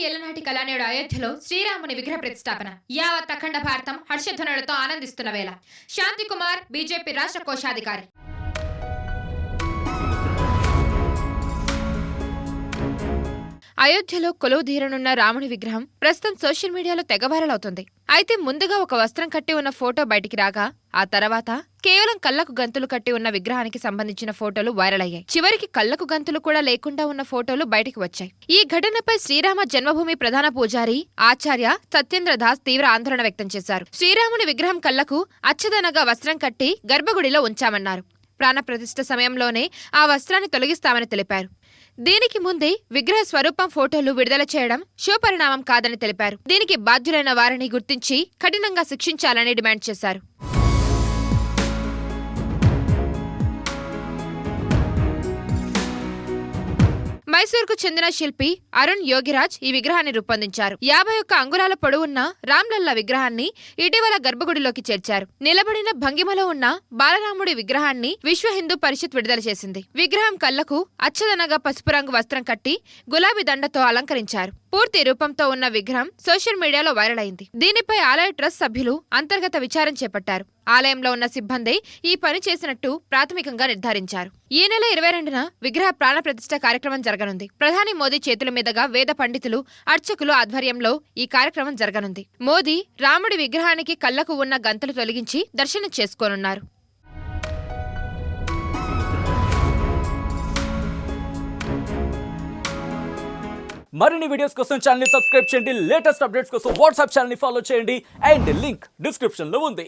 ఏళ్ల నాటి కళానేడు అయోధ్యలో శ్రీరాముని విగ్రహ ప్రతిష్టాపన. యావత్ అఖండ భారతం హర్షధ్వనులతో ఆనందిస్తున్న వేళ. శాంతికుమార్, బీజేపీ రాష్ట్ర కోశాధికారి. అయోధ్యలో కొలువుదీరనున్న రాముని విగ్రహం ప్రస్తుతం సోషల్ మీడియాలో తెగ వైరల్ అవుతుంది. అయితే ముందుగా ఒక వస్త్రం కట్టి ఉన్న ఫోటో బయటికి రాగా, ఆ తర్వాత కేవలం కళ్లకు గంతులు కట్టి ఉన్న విగ్రహానికి సంబంధించిన ఫోటోలు వైరల్ అయ్యాయి. చివరికి కళ్లకు గంతులు కూడా లేకుండా ఉన్న ఫోటోలు బయటికి వచ్చాయి. ఈ ఘటనపై శ్రీరామ జన్మభూమి ప్రధాన పూజారి ఆచార్య సత్యేంద్ర దాస్ తీవ్ర ఆందోళన వ్యక్తం చేశారు. శ్రీరాముని విగ్రహం కళ్లకు అచ్చదనగా వస్త్రం కట్టి గర్భగుడిలో ఉంచామన్నారు. ప్రాణప్రతిష్ఠ సమయంలోనే ఆ వస్త్రాన్ని తొలగిస్తామని తెలిపారు. దీనికి ముందే విగ్రహ స్వరూపం ఫోటోలు విడుదల చేయడం శుభపరిణామం కాదని తెలిపారు. దీనికి బాధ్యులైన వారిని గుర్తించి కఠినంగా శిక్షించాలని డిమాండ్ చేశారు. మైసూర్కు చెందిన శిల్పి అరుణ్ యోగిరాజ్ ఈ విగ్రహాన్ని రూపొందించారు. 51 అంగుళాల పొడవున్న రామ్లల్లా విగ్రహాన్ని ఇటీవల గర్భగుడిలోకి చేర్చారు. నిలబడిన భంగిమలో ఉన్న బాలరాముడి విగ్రహాన్ని విశ్వ హిందూ పరిషత్ విడుదల చేసింది. విగ్రహం కళ్లకు అచ్చదనగా పసుపు రంగు వస్త్రం కట్టి గులాబీ దండతో అలంకరించారు. పూర్తి రూపంతో ఉన్న విగ్రహం సోషల్ మీడియాలో వైరల్ అయింది. దీనిపై ఆలయ ట్రస్ట్ సభ్యులు అంతర్గత విచారణ చేపట్టారు. ఆలయంలో ఉన్న సిబ్బంది ఈ పని చేసినట్టు ప్రాథమికంగా నిర్ధారించారు. ఈ నెల 22న విగ్రహ ప్రాణ ప్రతిష్ఠ కార్యక్రమం జరగనుంది. ప్రధాని మోదీ చేతుల మీదుగా వేద పండితులు, అర్చకులు ఆధ్వర్యంలో ఈ కార్యక్రమం జరగనుంది. మోదీ రాముడి విగ్రహానికి కళ్లకు ఉన్న గంతలు తొలగించి దర్శనం చేసుకోనున్నారు. మరిన్ని వీడియోస్ కోసం ఛానల్ ని సబ్స్క్రైబ్ చేయండి. లేటెస్ట్ అప్డేట్స్ కోసం వాట్సాప్ ఛానల్ ని ఫాలో చేయండి. అండ్ లింక్ డిస్క్రిప్షన్ లో ఉంది.